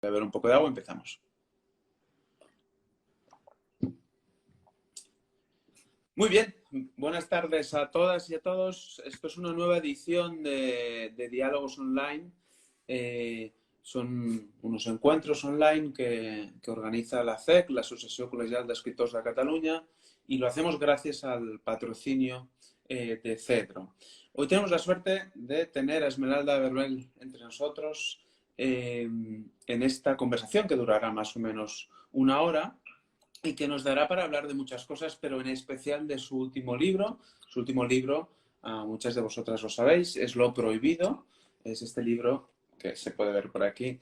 Beber un poco de agua, empezamos. Muy bien, buenas tardes a todas y a todos. Esto es una nueva edición de Diálogos Online. Son unos encuentros online que organiza la ACEC, la Asociación Colegial de Escritores de Cataluña, y lo hacemos gracias al patrocinio de Cedro. Hoy tenemos la suerte de tener a Esmeralda Berbel entre nosotros en esta conversación que durará más o menos una hora y que nos dará para hablar de muchas cosas, pero en especial de su último libro. Su último libro, muchas de vosotras lo sabéis, es Lo Prohibido. Es este libro, que se puede ver por aquí,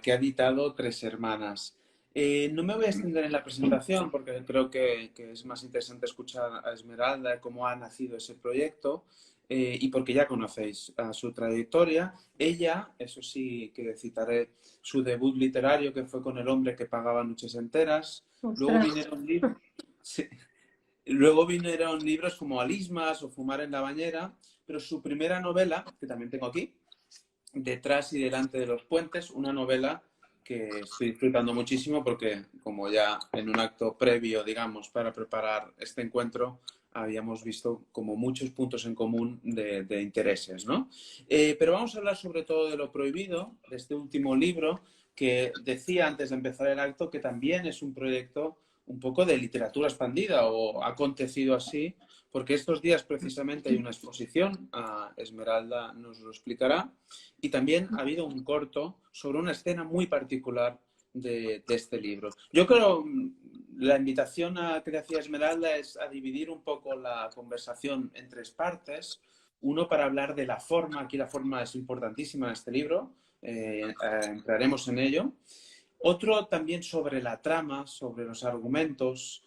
que ha editado Tres Hermanas. No me voy a extender en la presentación porque creo que es más interesante escuchar a Esmeralda cómo ha nacido ese proyecto y porque ya conocéis su trayectoria. Ella, eso sí que citaré su debut literario, que fue con El hombre que pagaba noches enteras. Sí. Luego vinieron libros como Alismas o Fumar en la bañera, pero su primera novela, que también tengo aquí, Detrás y delante de los puentes, una novela que estoy disfrutando muchísimo porque, como ya en un acto previo, digamos, para preparar este encuentro, habíamos visto como muchos puntos en común de intereses, ¿no? Pero vamos a hablar sobre todo de Lo Prohibido, de este último libro, que decía antes de empezar el acto que también es un proyecto un poco de literatura expandida, o ha acontecido así, porque estos días precisamente hay una exposición, Esmeralda nos lo explicará, y también ha habido un corto sobre una escena muy particular de este libro. Yo creo la invitación que le hacía Esmeralda es a dividir un poco la conversación en tres partes. Uno, para hablar de la forma, aquí la forma es importantísima en este libro, entraremos en ello. Otro también sobre la trama, sobre los argumentos,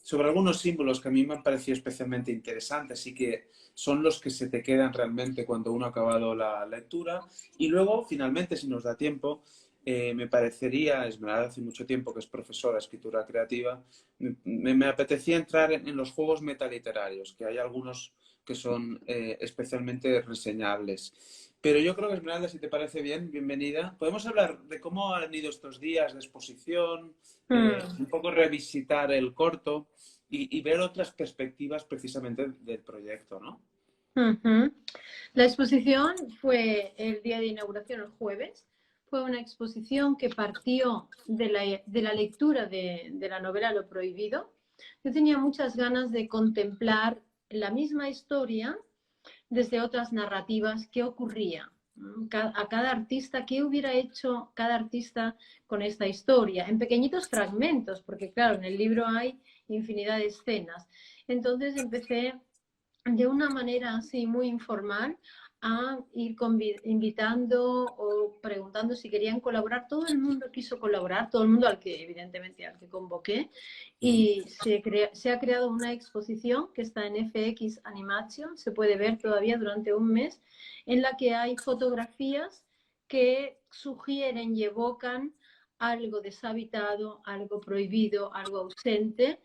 sobre algunos símbolos que a mí me han parecido especialmente interesantes y que son los que se te quedan realmente cuando uno ha acabado la lectura. Y luego, finalmente, si nos da tiempo, me parecería, Esmeralda hace mucho tiempo que es profesora de escritura creativa, me apetecía entrar en los juegos metaliterarios, que hay algunos que son especialmente reseñables. Pero yo creo que, Esmeralda, si te parece bien, bienvenida. Podemos hablar de cómo han ido estos días de exposición, un poco revisitar el corto y ver otras perspectivas precisamente del proyecto, ¿no? La exposición fue el día de inauguración, el jueves. Fue una exposición que partió de la lectura de la novela Lo Prohibido. Yo tenía muchas ganas de contemplar la misma historia desde otras narrativas, qué ocurría a cada artista, qué hubiera hecho cada artista con esta historia, en pequeñitos fragmentos, porque claro, en el libro hay infinidad de escenas. Entonces empecé de una manera así muy informal a ir invitando o preguntando si querían colaborar. Todo el mundo quiso colaborar, todo el mundo evidentemente al que convoqué, y se ha creado una exposición que está en FX Animation, se puede ver todavía durante un mes, en la que hay fotografías que sugieren y evocan algo deshabitado, algo prohibido, algo ausente,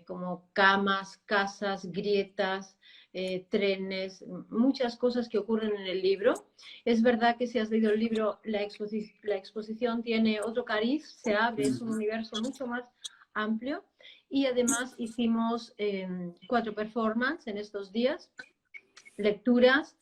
como camas, casas, grietas, trenes, muchas cosas que ocurren en el libro. Es verdad que si has leído el libro, la exposición tiene otro cariz, se abre, es un universo mucho más amplio, y además hicimos 4 performances en estos días, lecturas,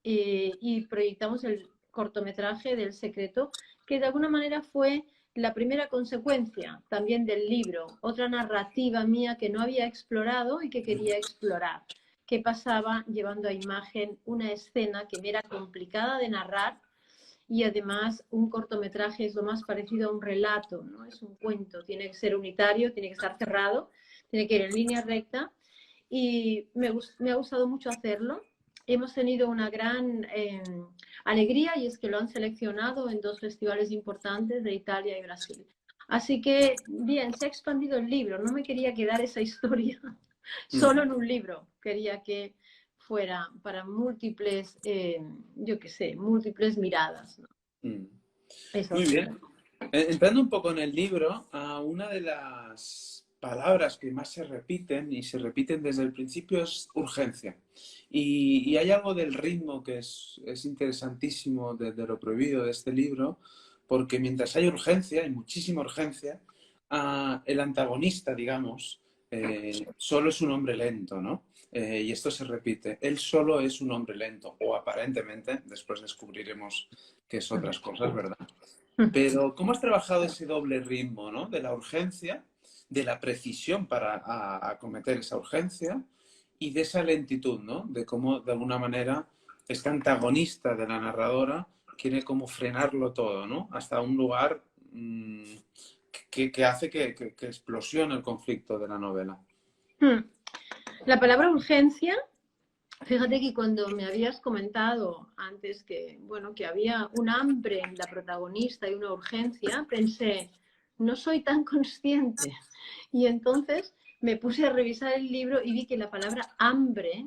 y proyectamos el cortometraje del secreto, que de alguna manera fue la primera consecuencia también del libro, otra narrativa mía que no había explorado y que quería explorar. ¿Qué pasaba llevando a imagen una escena que me era complicada de narrar? Y además un cortometraje es lo más parecido a un relato, ¿no? Es un cuento, tiene que ser unitario, tiene que estar cerrado, tiene que ir en línea recta, y me ha gustado mucho hacerlo. Hemos tenido una gran alegría, y es que lo han seleccionado en 2 festivales importantes de Italia y Brasil. Así que, bien, se ha expandido el libro. No me quería quedar esa historia solo en un libro. Quería que fuera para múltiples, yo qué sé, múltiples miradas, ¿no? Eso Muy bien. Entrando un poco en el libro, una de las palabras que más se repiten y se repiten desde el principio es urgencia. Y hay algo del ritmo que es interesantísimo de lo prohibido de este libro, porque mientras hay urgencia, hay muchísima urgencia, el antagonista, digamos, solo es un hombre lento, ¿no? Y esto se repite. Él solo es un hombre lento, o aparentemente, después descubriremos que es otras cosas, ¿verdad? Pero ¿cómo has trabajado ese doble ritmo, ¿no? De la urgencia, de la precisión para acometer esa urgencia y de esa lentitud, ¿no? De cómo, de alguna manera, este antagonista de la narradora quiere como frenarlo todo, ¿no? Hasta un lugar que hace que explosione el conflicto de la novela. La palabra urgencia, fíjate que cuando me habías comentado antes que, bueno, que había un hambre en la protagonista y una urgencia, pensé, no soy tan consciente. Y entonces me puse a revisar el libro y vi que la palabra hambre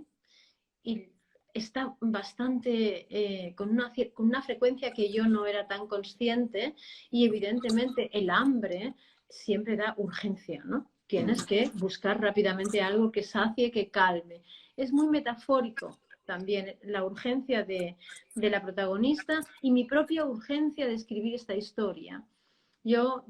está bastante con una frecuencia que yo no era tan consciente, y evidentemente el hambre siempre da urgencia, ¿no? Tienes que buscar rápidamente algo que sacie, que calme. Es muy metafórico también la urgencia de la protagonista y mi propia urgencia de escribir esta historia. Yo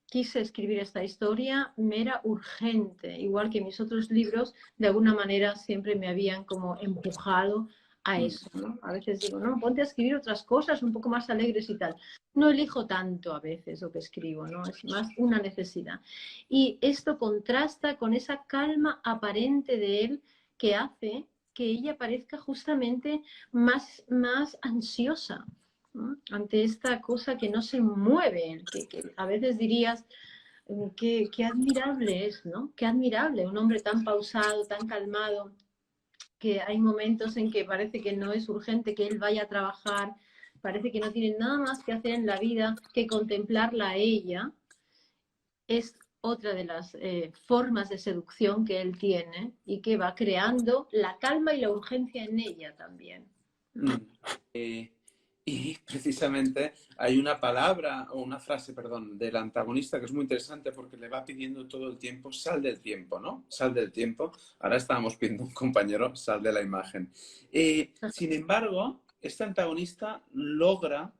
quise escribir esta historia, me era urgente, igual que mis otros libros, de alguna manera siempre me habían como empujado a eso, ¿no? A veces digo, no, ponte a escribir otras cosas un poco más alegres y tal. No elijo tanto a veces lo que escribo, ¿no? Es más una necesidad. Y esto contrasta con esa calma aparente de él que hace que ella parezca justamente más ansiosa, ¿no? Ante esta cosa que no se mueve, que a veces dirías, qué admirable es, ¿no? Qué admirable, un hombre tan pausado, tan calmado, que hay momentos en que parece que no es urgente que él vaya a trabajar, parece que no tiene nada más que hacer en la vida que contemplarla a ella. Es otra de las formas de seducción que él tiene y que va creando la calma y la urgencia en ella también. Y precisamente hay una palabra o una frase, perdón, del antagonista que es muy interesante porque le va pidiendo todo el tiempo, sal del tiempo, ¿no? Sal del tiempo. Ahora estábamos pidiendo un compañero, sal de la imagen. Sin embargo, este antagonista logra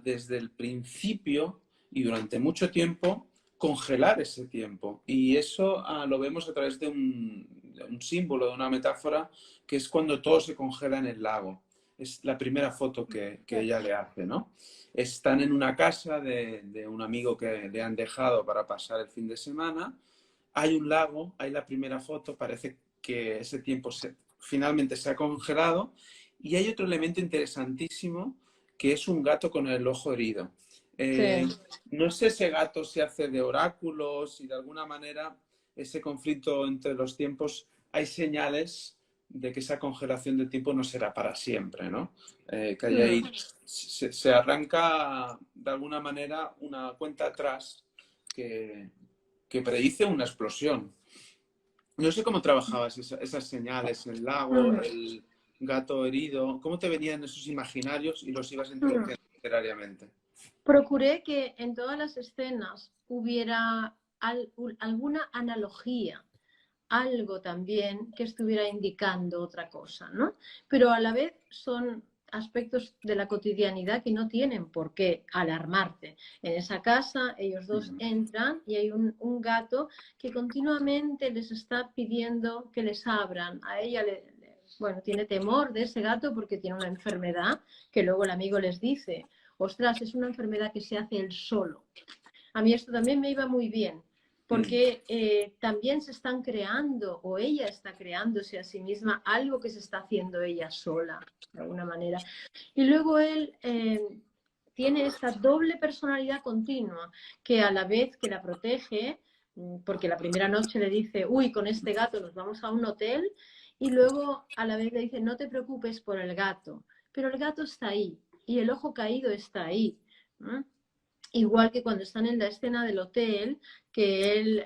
desde el principio y durante mucho tiempo congelar ese tiempo. Y eso lo vemos a través de un símbolo, de una metáfora, que es cuando todo se congela en el lago. Es la primera foto que ella le hace, ¿no? Están en una casa de un amigo que le han dejado para pasar el fin de semana. Hay un lago, hay la primera foto, parece que ese tiempo finalmente se ha congelado. Y hay otro elemento interesantísimo, que es un gato con el ojo herido. Sí. No sé si ese gato se hace de oráculos y de alguna manera ese conflicto entre los tiempos, hay señales de que esa congelación de tiempo no será para siempre, ¿no? Que ahí se arranca de alguna manera una cuenta atrás que predice una explosión. No sé cómo trabajabas esas señales, el lago, el gato herido, cómo te venían esos imaginarios y los ibas introduciendo literariamente. Procuré que en todas las escenas hubiera alguna analogía, algo también que estuviera indicando otra cosa, ¿no? Pero a la vez son aspectos de la cotidianidad que no tienen por qué alarmarte. En esa casa ellos dos entran y hay un gato que continuamente les está pidiendo que les abran. A ella bueno, tiene temor de ese gato porque tiene una enfermedad que luego el amigo les dice, ostras, es una enfermedad que se hace él solo. A mí esto también me iba muy bien, porque también se están creando, o ella está creándose a sí misma, algo que se está haciendo ella sola, de alguna manera. Y luego él tiene esta doble personalidad continua, que a la vez que la protege, porque la primera noche le dice, uy, con este gato nos vamos a un hotel, y luego a la vez le dice, no te preocupes por el gato, pero el gato está ahí, y el ojo caído está ahí, ¿no? Igual que cuando están en la escena del hotel, que él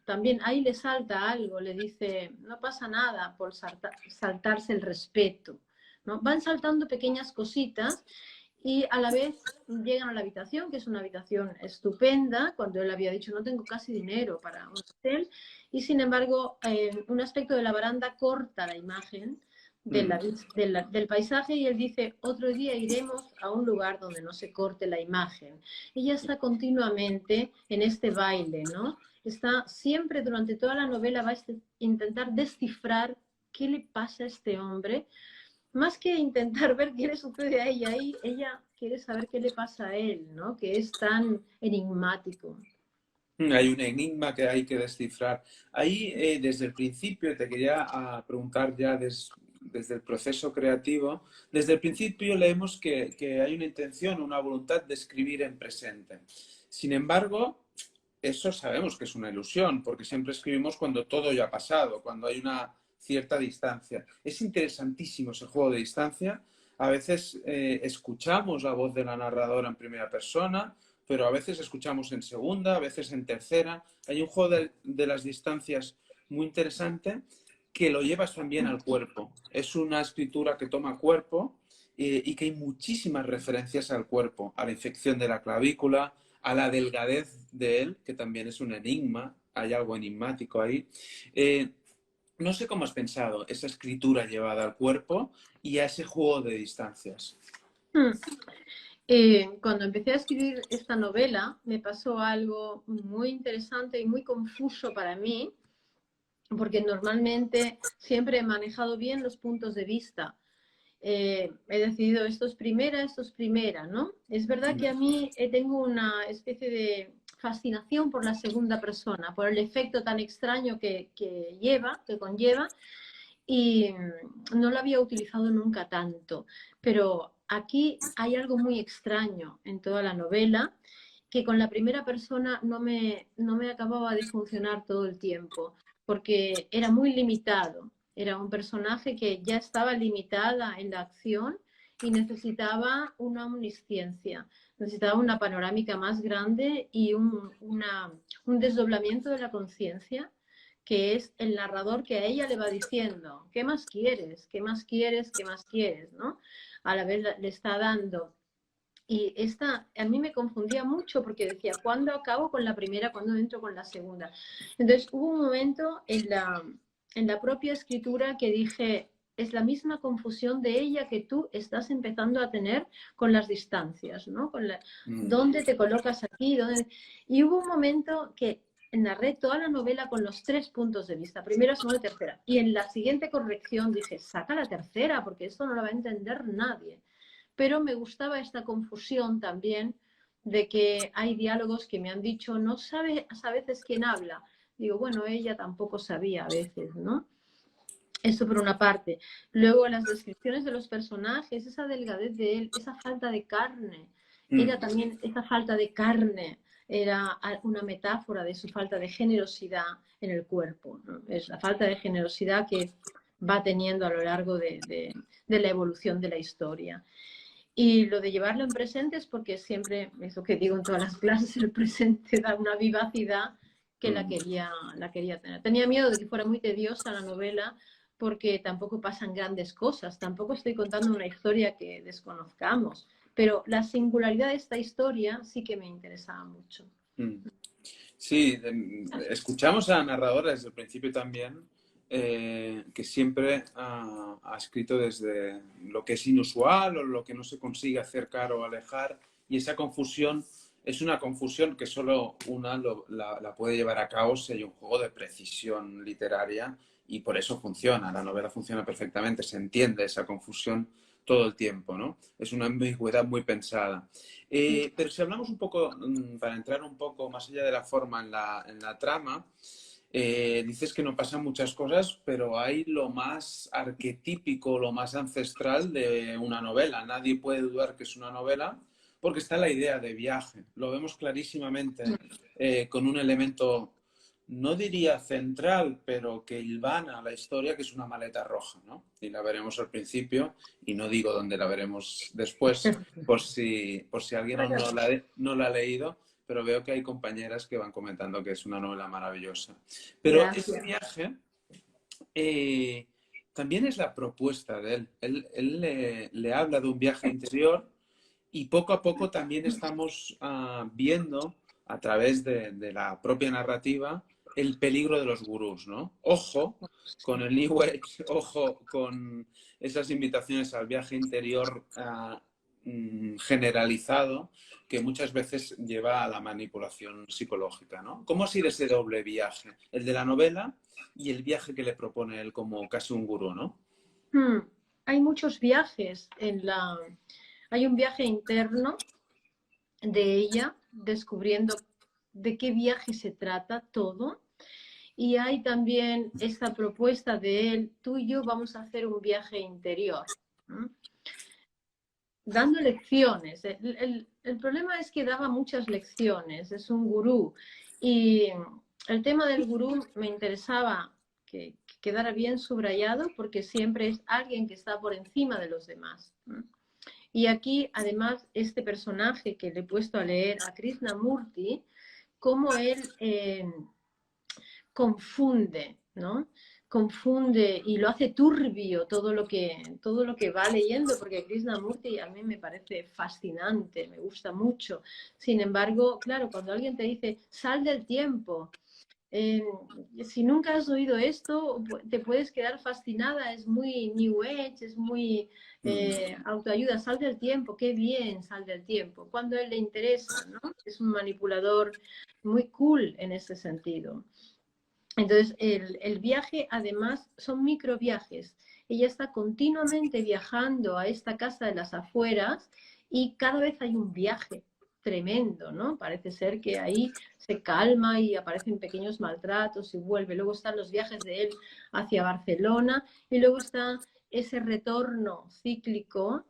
también ahí le salta algo, le dice, no pasa nada por saltarse el respeto, ¿no? Van saltando pequeñas cositas y a la vez llegan a la habitación, que es una habitación estupenda, cuando él había dicho no tengo casi dinero para un hotel, y sin embargo un aspecto de la baranda corta la imagen del paisaje y él dice otro día iremos a un lugar donde no se corte la imagen. Ella está continuamente en este baile, ¿no? Está siempre durante toda la novela va a intentar descifrar qué le pasa a este hombre, más que intentar ver qué le sucede a ella, y ella quiere saber qué le pasa a él, ¿no? Que es tan enigmático. Hay un enigma que hay que descifrar. Ahí, desde el principio, te quería preguntar ya desde el proceso creativo. Desde el principio leemos que hay una intención, una voluntad de escribir en presente. Sin embargo, eso sabemos que es una ilusión, porque siempre escribimos cuando todo ya ha pasado, cuando hay una cierta distancia. Es interesantísimo ese juego de distancia. A veces escuchamos la voz de la narradora en primera persona, pero a veces escuchamos en segunda, a veces en tercera. Hay un juego de las distancias muy interesante que lo llevas también al cuerpo. Es una escritura que toma cuerpo y que hay muchísimas referencias al cuerpo, a la infección de la clavícula, a la delgadez de él, que también es un enigma, hay algo enigmático ahí. No sé cómo has pensado esa escritura llevada al cuerpo y a ese juego de distancias. Cuando empecé a escribir esta novela me pasó algo muy interesante y muy confuso para mí, porque normalmente siempre he manejado bien los puntos de vista. He decidido esto es primera, ¿no? Es verdad que a mí tengo una especie de fascinación por la segunda persona, por el efecto tan extraño que conlleva, y no lo había utilizado nunca tanto. Pero aquí hay algo muy extraño en toda la novela, que con la primera persona no me acababa de funcionar todo el tiempo, porque era muy limitado. Era un personaje que ya estaba limitada en la acción y necesitaba una omnisciencia, necesitaba una panorámica más grande y un desdoblamiento de la conciencia, que es el narrador que a ella le va diciendo, ¿qué más quieres? ¿Qué más quieres? ¿Qué más quieres? ¿No? A la vez le está dando. Y esta a mí me confundía mucho porque decía, ¿cuándo acabo con la primera? ¿Cuándo entro con la segunda? Entonces hubo un momento en la propia escritura que dije, es la misma confusión de ella que tú estás empezando a tener con las distancias, ¿no? ¿Dónde te colocas aquí? Y hubo un momento que narré toda la novela con los 3 puntos de vista, primera, segunda y tercera. Y en la siguiente corrección dije, saca la tercera, porque esto no lo va a entender nadie. Pero me gustaba esta confusión también de que hay diálogos que me han dicho, no sabe a veces quién habla. Digo, bueno, ella tampoco sabía a veces, ¿no? Eso por una parte. Luego las descripciones de los personajes, esa delgadez de él, esa falta de carne. Ella también, esa falta de carne era una metáfora de su falta de generosidad en el cuerpo, ¿no? Es la falta de generosidad que va teniendo a lo largo de la evolución de la historia. Y lo de llevarlo en presente es porque siempre, eso que digo en todas las clases, el presente da una vivacidad que la quería tener. Tenía miedo de que fuera muy tediosa la novela porque tampoco pasan grandes cosas, tampoco estoy contando una historia que desconozcamos, pero la singularidad de esta historia sí que me interesaba mucho. Sí, escuchamos a la narradora desde el principio también, que siempre ha escrito desde lo que es inusual o lo que no se consigue acercar o alejar, y esa confusión es una confusión que solo una la puede llevar a cabo si hay un juego de precisión literaria, y por eso funciona, la novela funciona perfectamente, se entiende esa confusión todo el tiempo, ¿no? Es una ambigüedad muy pensada. Pero si hablamos un poco, para entrar un poco más allá de la forma en la trama, dices que no pasan muchas cosas, pero hay lo más arquetípico, lo más ancestral de una novela. Nadie puede dudar que es una novela porque está la idea de viaje. Lo vemos clarísimamente con un elemento, no diría central, pero que hilvana la historia, que es una maleta roja, ¿no? Y la veremos al principio, y no digo dónde la veremos después, por si alguien no la ha leído, pero veo que hay compañeras que van comentando que es una novela maravillosa. Pero Gracias. ese viaje también es la propuesta de él. Él le habla de un viaje interior Y poco a poco también estamos viendo a través de la propia narrativa el peligro de los gurús, ¿no? Ojo con el New Age, ojo con esas invitaciones al viaje interior generalizado que muchas veces lleva a la manipulación psicológica, ¿no? ¿Cómo ha sido ese doble viaje? El de la novela y el viaje que le propone él como casi un gurú, ¿no? Hay muchos viajes Hay un viaje interno de ella, descubriendo de qué viaje se trata todo. Y hay también esta propuesta de él, tú y yo vamos a hacer un viaje interior, ¿no? Dando lecciones. El problema es que daba muchas lecciones, es un gurú. Y el tema del gurú me interesaba que quedara bien subrayado porque siempre es alguien que está por encima de los demás, ¿no? Y aquí, además, este personaje que le he puesto a leer, a Krishnamurti, cómo él confunde, ¿no? Confunde y lo hace turbio todo lo que va leyendo, porque Krishnamurti a mí me parece fascinante, me gusta mucho. Sin embargo, claro, cuando alguien te dice, sal del tiempo, si nunca has oído esto, te puedes quedar fascinada, es muy New Age, es muy autoayuda, sal del tiempo, qué bien, sal del tiempo, cuando a él le interesa, ¿no? Es un manipulador muy cool en ese sentido. Entonces, el viaje, además, son microviajes. Ella está continuamente viajando a esta casa de las afueras y cada vez hay un viaje tremendo, ¿no? Parece ser que ahí se calma y aparecen pequeños maltratos y vuelve. Luego están los viajes de él hacia Barcelona y luego está ese retorno cíclico,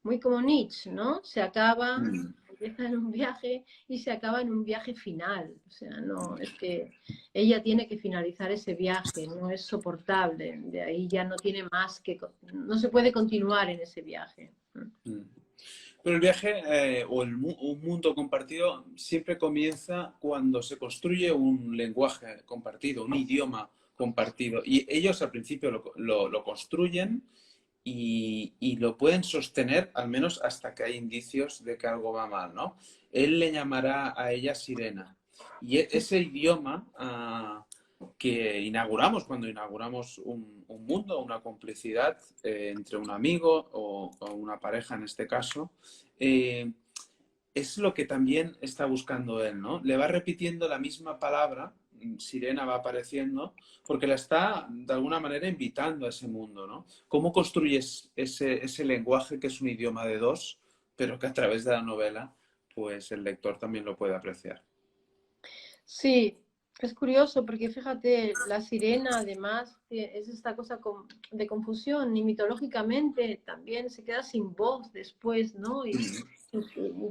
muy como Nietzsche, ¿no? Se acaba, empieza en un viaje y se acaba en un viaje final. O sea, no, es que ella tiene que finalizar ese viaje, no es soportable. De ahí ya no tiene más que, no se puede continuar en ese viaje. Pero el viaje un mundo compartido siempre comienza cuando se construye un lenguaje compartido, un idioma compartido. Y ellos al principio lo construyen y lo pueden sostener al menos hasta que hay indicios de que algo va mal, ¿no? Él le llamará a ella Sirena. Y ese idioma que inauguramos cuando inauguramos un mundo, una complicidad entre un amigo o una pareja en este caso, es lo que también está buscando él, ¿no? Le va repitiendo la misma palabra, Sirena va apareciendo, porque la está de alguna manera invitando a ese mundo, ¿no? ¿Cómo construyes ese lenguaje que es un idioma de dos, pero que a través de la novela, pues el lector también lo puede apreciar? Sí, es curioso porque fíjate, la sirena además es esta cosa de confusión y mitológicamente también se queda sin voz después, ¿no? Y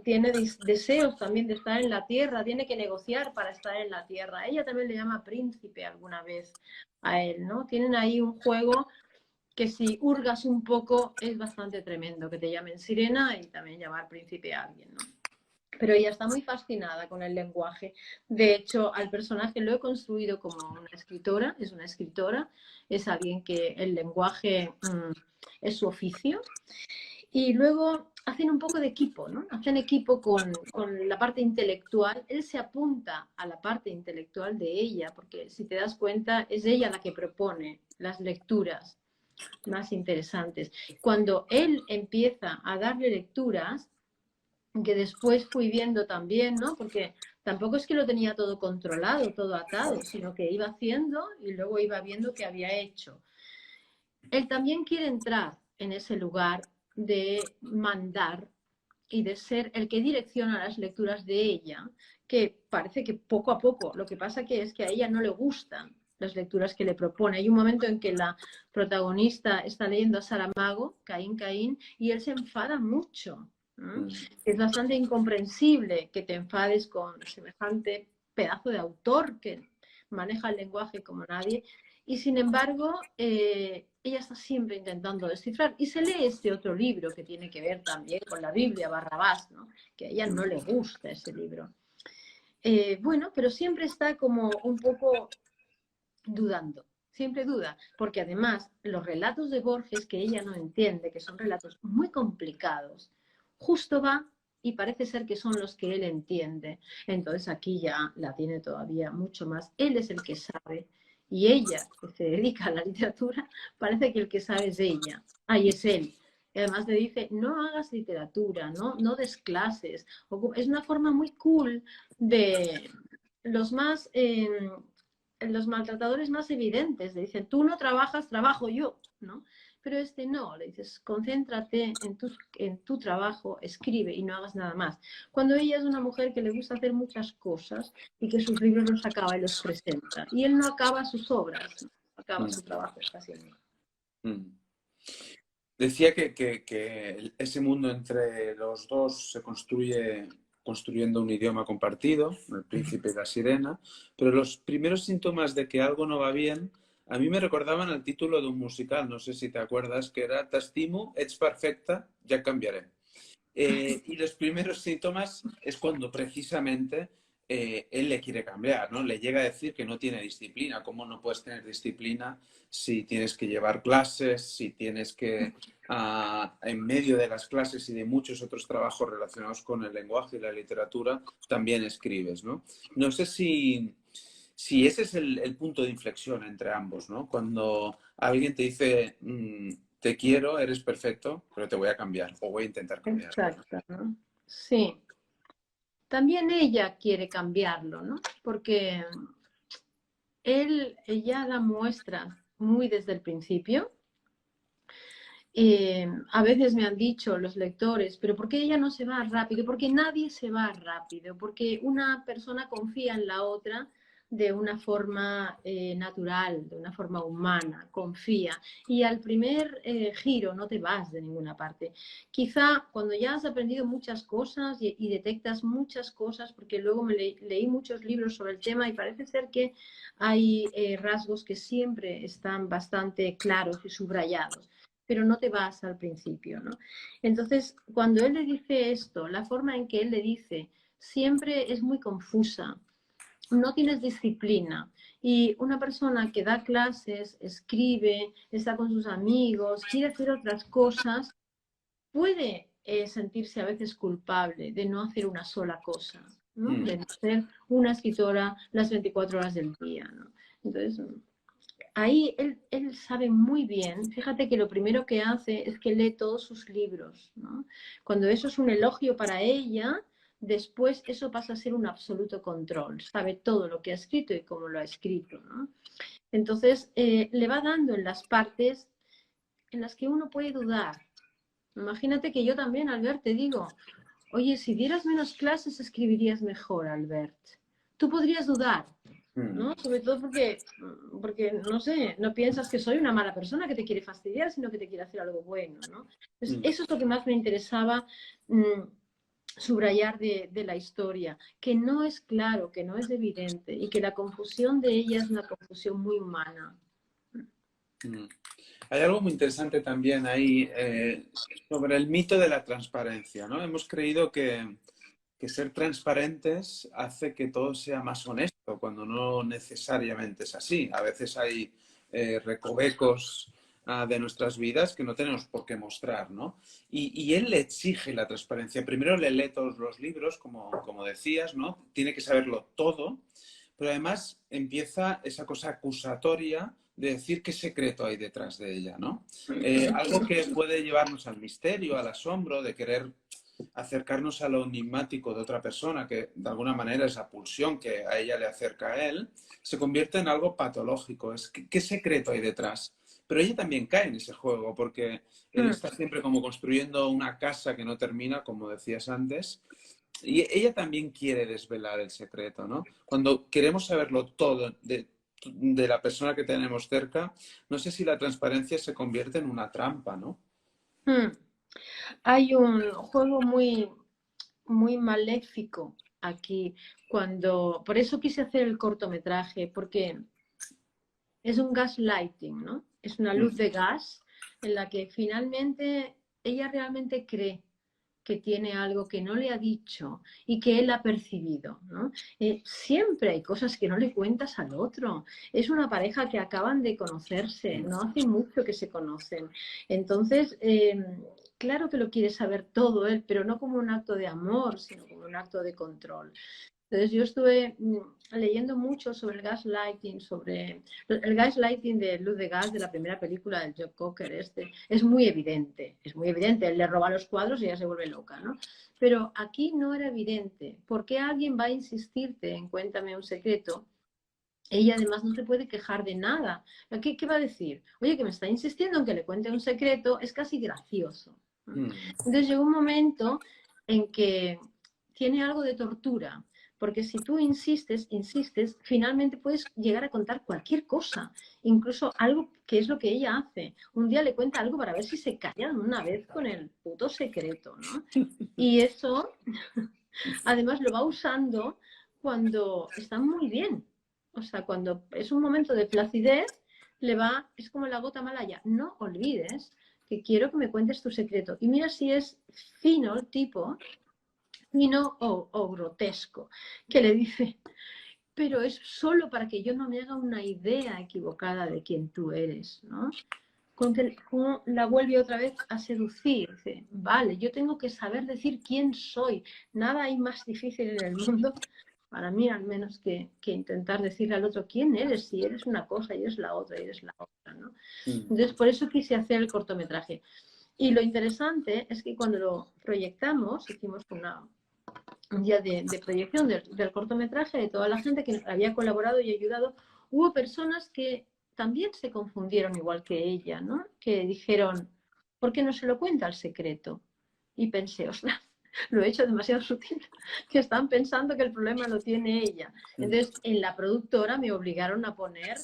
tiene deseos también de estar en la tierra, tiene que negociar para estar en la tierra. Ella también le llama príncipe alguna vez a él, ¿no? Tienen ahí un juego que si hurgas un poco es bastante tremendo, que te llamen sirena y también llamar príncipe a alguien, ¿no? Pero ella está muy fascinada con el lenguaje. De hecho, al personaje lo he construido como una escritora, es alguien que el lenguaje es su oficio. Y luego hacen un poco de equipo, ¿no? Hacen equipo con la parte intelectual. Él se apunta a la parte intelectual de ella, porque si te das cuenta, es ella la que propone las lecturas más interesantes. Cuando él empieza a darle lecturas, que después fui viendo también, ¿no? Porque tampoco es que lo tenía todo controlado, todo atado, sino que iba haciendo y luego iba viendo qué había hecho. Él también quiere entrar en ese lugar de mandar y de ser el que direcciona las lecturas de ella, que parece que poco a poco, lo que pasa que es que a ella no le gustan las lecturas que le propone. Hay un momento en que la protagonista está leyendo a Saramago, Caín, Caín, y él se enfada mucho. Es bastante incomprensible que te enfades con semejante pedazo de autor que maneja el lenguaje como nadie. Y sin embargo, ella está siempre intentando descifrar. Y se lee este otro libro que tiene que ver también con la Biblia, Barrabás, ¿no? Que a ella no le gusta ese libro. Bueno, pero siempre está como un poco dudando. Siempre duda, porque además los relatos de Borges que ella no entiende, que son relatos muy complicados, justo va y parece ser que son los que él entiende. Entonces aquí ya la tiene todavía mucho más. Él es el que sabe y ella, que se dedica a la literatura, parece que el que sabe es ella. Ahí es él. Y además le dice, no hagas literatura, no des clases. Es una forma muy cool de los más... los maltratadores más evidentes, le dicen, tú no trabajas, trabajo yo, ¿no? Pero este no, le dices, concéntrate en tu trabajo, escribe y no hagas nada más. Cuando ella es una mujer que le gusta hacer muchas cosas y que sus libros los acaba y los presenta. Y él no acaba sus obras, no acaba su trabajo casi. Decía que ese mundo entre los dos se construye construyendo un idioma compartido, el príncipe y la sirena, pero los primeros síntomas de que algo no va bien a mí me recordaban el título de un musical, no sé si te acuerdas, que era T'estimo, ets perfecta, ya cambiaré. Y los primeros síntomas es cuando precisamente él le quiere cambiar, ¿no? Le llega a decir que no tiene disciplina. ¿Cómo no puedes tener disciplina si tienes que llevar clases, si tienes que, en medio de las clases y de muchos otros trabajos relacionados con el lenguaje y la literatura, también escribes, ¿no? No sé si ese es el punto de inflexión entre ambos, ¿no? Cuando alguien te dice, te quiero, eres perfecto, pero te voy a cambiar o voy a intentar cambiar. Exacto, ¿no? Sí. También ella quiere cambiarlo, ¿no? Porque ella da muestras muy desde el principio. A veces me han dicho los lectores, pero ¿por qué ella no se va rápido? Porque nadie se va rápido, porque una persona confía en la otra de una forma natural, de una forma humana, confía. Y al primer giro no te vas de ninguna parte. Quizá cuando ya has aprendido muchas cosas y detectas muchas cosas, porque luego leí muchos libros sobre el tema y parece ser que hay rasgos que siempre están bastante claros y subrayados, pero no te vas al principio, ¿no? Entonces, cuando él le dice esto, la forma en que él le dice siempre es muy confusa. No tienes disciplina. Y una persona que da clases, escribe, está con sus amigos, quiere hacer otras cosas, puede sentirse a veces culpable de no hacer una sola cosa, ¿no? De no ser una escritora las 24 horas del día, ¿no? Entonces, ahí él sabe muy bien, fíjate que lo primero que hace es que lee todos sus libros, ¿no? Cuando eso es un elogio para ella, después eso pasa a ser un absoluto control, sabe todo lo que ha escrito y cómo lo ha escrito, ¿no? Entonces, le va dando en las partes en las que uno puede dudar. Imagínate que yo también, Albert, te digo, oye, si dieras menos clases escribirías mejor, Albert. Tú podrías dudar, ¿no? Sobre todo porque, no sé, no piensas que soy una mala persona que te quiere fastidiar, sino que te quiere hacer algo bueno, ¿no? Entonces, eso es lo que más me interesaba subrayar de la historia, que no es claro, que no es evidente y que la confusión de ella es una confusión muy humana. Hay algo muy interesante también ahí sobre el mito de la transparencia, ¿no? Hemos creído que ser transparentes hace que todo sea más honesto, cuando no necesariamente es así. A veces hay recovecos de nuestras vidas que no tenemos por qué mostrar, ¿no? Y él le exige la transparencia. Primero le lee todos los libros, como decías, ¿no? Tiene que saberlo todo, pero además empieza esa cosa acusatoria de decir qué secreto hay detrás de ella, ¿no? Algo que puede llevarnos al misterio, al asombro, de querer acercarnos a lo enigmático de otra persona, que de alguna manera esa pulsión que a ella le acerca a él, se convierte en algo patológico. Es ¿qué secreto hay detrás? Pero ella también cae en ese juego, porque él está siempre como construyendo una casa que no termina, como decías antes, y ella también quiere desvelar el secreto, ¿no? Cuando queremos saberlo todo de la persona que tenemos cerca, no sé si la transparencia se convierte en una trampa, ¿no? Hay un juego muy, muy maléfico aquí, por eso quise hacer el cortometraje, porque es un gaslighting, ¿no? Es una luz de gas en la que finalmente ella realmente cree que tiene algo que no le ha dicho y que él ha percibido, ¿no? Siempre hay cosas que no le cuentas al otro. Es una pareja que acaban de conocerse, no hace mucho que se conocen. Entonces, claro que lo quiere saber todo él, pero no como un acto de amor, sino como un acto de control. Entonces yo estuve leyendo mucho sobre el gaslighting, sobre el gaslighting de Luz de Gas de la primera película del Joe Cocker. Es muy evidente, él le roba los cuadros y ella se vuelve loca, ¿no? Pero aquí no era evidente. ¿Por qué alguien va a insistirte en cuéntame un secreto? Ella además no se puede quejar de nada. ¿Qué va a decir? Oye, que me está insistiendo en que le cuente un secreto, es casi gracioso. Entonces llegó un momento en que tiene algo de tortura, porque si tú insistes, finalmente puedes llegar a contar cualquier cosa, incluso algo que es lo que ella hace. Un día le cuenta algo para ver si se callan una vez con el puto secreto, ¿no? Y eso, además, lo va usando cuando está muy bien. O sea, cuando es un momento de placidez, es como la gota malaya. No olvides que quiero que me cuentes tu secreto. Y mira si es fino el tipo, fino o grotesco, que le dice, pero es solo para que yo no me haga una idea equivocada de quién tú eres, ¿no? Como la vuelve otra vez a seducir. Dice, vale, yo tengo que saber decir quién soy. Nada hay más difícil en el mundo, para mí al menos, que intentar decirle al otro quién eres, si eres una cosa y eres la otra y eres la otra, ¿no? Entonces, por eso quise hacer el cortometraje. Y lo interesante es que cuando lo proyectamos, hicimos un día de proyección del cortometraje, de toda la gente que había colaborado y ayudado, hubo personas que también se confundieron igual que ella, ¿no? Que dijeron, ¿por qué no se lo cuenta el secreto? Y pensé, ostras, lo he hecho demasiado sutil, que están pensando que el problema lo tiene ella. Entonces, en la productora me obligaron a poner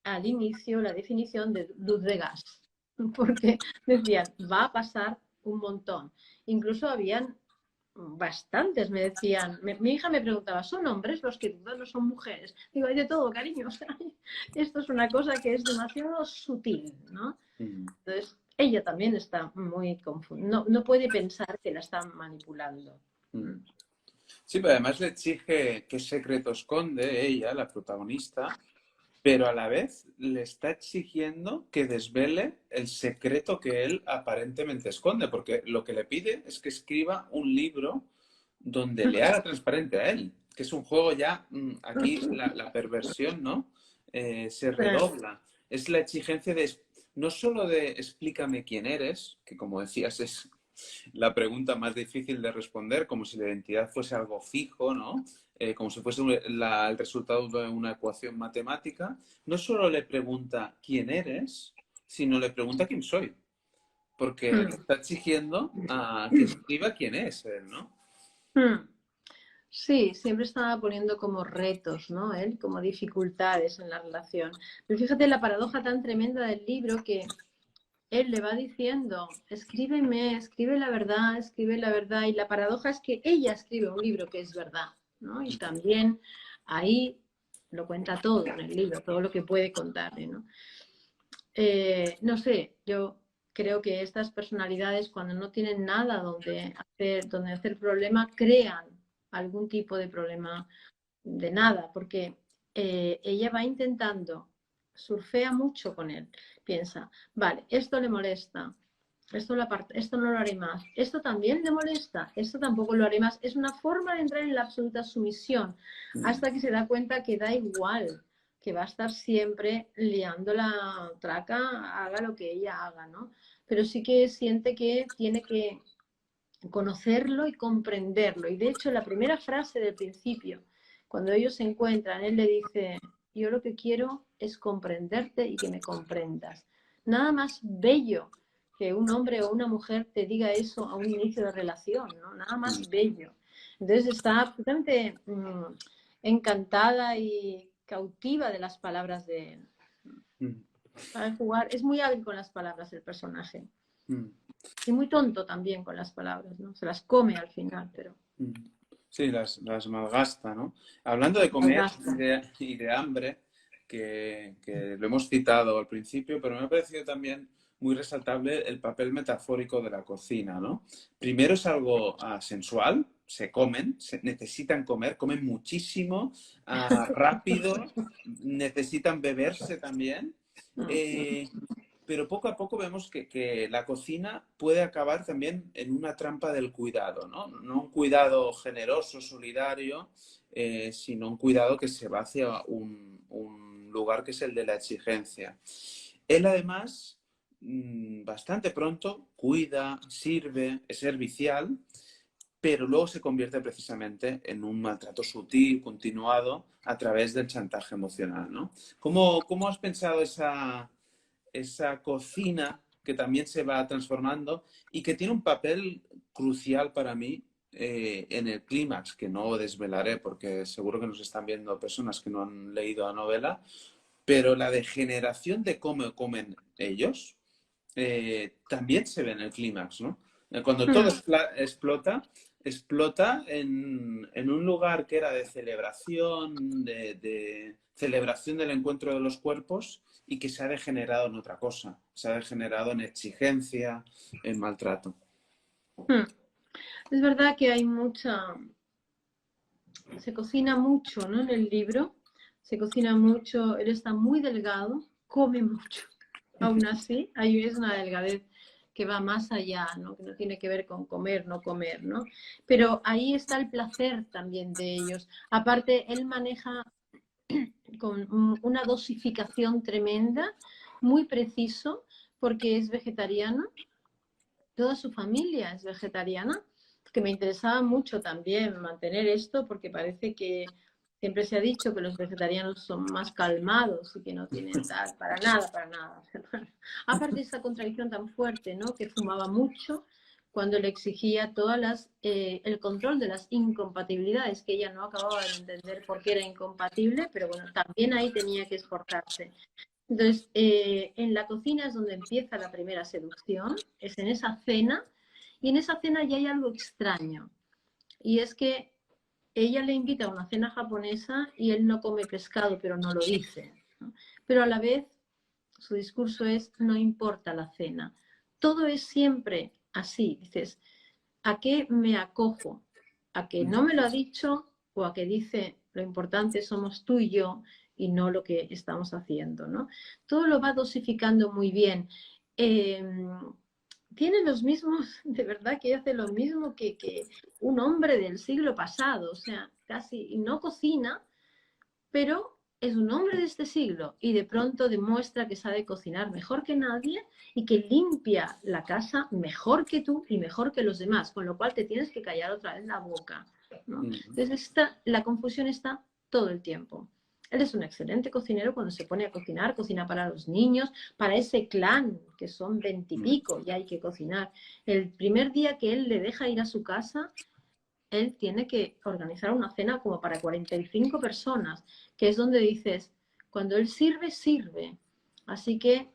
al inicio la definición de luz de gas, porque decían, va a pasar un montón. Incluso habían bastantes, me decían, mi hija me preguntaba, ¿son hombres los que dudan o son mujeres? Digo, hay de todo, cariño, o sea, esto es una cosa que es demasiado sutil, ¿no? Entonces, ella también está muy confundida, no puede pensar que la están manipulando. Sí, pero además le exige qué secreto esconde ella, la protagonista, pero a la vez le está exigiendo que desvele el secreto que él aparentemente esconde, porque lo que le pide es que escriba un libro donde le haga transparente a él, que es un juego ya, aquí la perversión, ¿no? Se redobla. Es la exigencia de, no solo de explícame quién eres, que como decías es la pregunta más difícil de responder, como si la identidad fuese algo fijo, ¿no? Como si fuese el resultado de una ecuación matemática, no solo le pregunta quién eres, sino le pregunta quién soy. Porque le está exigiendo a que escriba quién es él, ¿no? Sí, siempre estaba poniendo como retos, ¿no? Él como dificultades en la relación. Pero fíjate la paradoja tan tremenda del libro que él le va diciendo, escríbeme, escribe la verdad, y la paradoja es que ella escribe un libro que es verdad, ¿no? Y también ahí lo cuenta todo en el libro, todo lo que puede contarle, ¿no? No sé, yo creo que estas personalidades cuando no tienen nada donde hacer problema, crean algún tipo de problema de nada, porque ella va intentando, surfea mucho con él, piensa, vale, esto le molesta, esto no lo haré más, esto también le molesta, esto tampoco lo haré más. Es una forma de entrar en la absoluta sumisión, hasta que se da cuenta que da igual, que va a estar siempre liando la traca, haga lo que ella haga, ¿no? Pero sí que siente que tiene que conocerlo y comprenderlo. Y de hecho, la primera frase del principio, cuando ellos se encuentran, él le dice, yo lo que quiero es comprenderte y que me comprendas. Nada más bello que un hombre o una mujer te diga eso a un inicio de relación, ¿no? Nada más bello. Entonces está absolutamente encantada y cautiva de las palabras de él. Para jugar, es muy hábil con las palabras el personaje. Y muy tonto también con las palabras, ¿no? Se las come al final, pero... Sí, las malgasta, ¿no? Hablando de comer y de hambre, que lo hemos citado al principio, pero me ha parecido también muy resaltable el papel metafórico de la cocina, ¿no? Primero es algo sensual, se comen, necesitan comer, comen muchísimo, rápido, necesitan beberse también. Pero poco a poco vemos que la cocina puede acabar también en una trampa del cuidado, ¿no? No un cuidado generoso, solidario, sino un cuidado que se va hacia un lugar que es el de la exigencia. Él además, bastante pronto, cuida, sirve, es servicial, pero luego se convierte precisamente en un maltrato sutil, continuado, a través del chantaje emocional, ¿no? ¿Cómo has pensado esa cocina que también se va transformando y que tiene un papel crucial para mí en el clímax, que no desvelaré porque seguro que nos están viendo personas que no han leído la novela, pero la degeneración de cómo comen ellos también se ve en el clímax, ¿no? Cuando todo explota en un lugar que era de celebración del encuentro de los cuerpos y que se ha degenerado en otra cosa, se ha degenerado en exigencia, en maltrato. Es verdad que hay se cocina mucho, ¿no? En el libro, se cocina mucho, él está muy delgado, come mucho. Aún así, ahí es una delgadez que va más allá, ¿no? Que no tiene que ver con comer, no comer, ¿no? Pero ahí está el placer también de ellos. Aparte, él maneja con una dosificación tremenda, muy preciso, porque es vegetariano. Toda su familia es vegetariana, que me interesaba mucho también mantener esto, porque parece que siempre se ha dicho que los vegetarianos son más calmados y que no tienen tal, para nada, para nada. Aparte de esa contradicción tan fuerte, ¿no? Que fumaba mucho cuando le exigía el control de las incompatibilidades, que ella no acababa de entender por qué era incompatible, pero bueno, también ahí tenía que esforzarse. Entonces, en la cocina es donde empieza la primera seducción, es en esa cena, y en esa cena ya hay algo extraño, y es que ella le invita a una cena japonesa y él no come pescado, pero no lo dice, ¿no? Pero a la vez su discurso es, no importa la cena, todo es siempre así, dices, ¿a qué me acojo? ¿A que no me lo ha dicho o a que dice lo importante somos tú y yo y no lo que estamos haciendo, ¿no? Todo lo va dosificando muy bien. Tiene los mismos, de verdad que hace lo mismo que un hombre del siglo pasado, o sea, casi, y no cocina, pero es un hombre de este siglo y de pronto demuestra que sabe cocinar mejor que nadie y que limpia la casa mejor que tú y mejor que los demás, con lo cual te tienes que callar otra vez la boca, ¿no? Entonces la confusión está todo el tiempo. Él es un excelente cocinero cuando se pone a cocinar, cocina para los niños, para ese clan, que son 20 y pico, y hay que cocinar. El primer día que él le deja ir a su casa, él tiene que organizar una cena como para 45 personas, que es donde dices, cuando él sirve, sirve. Así que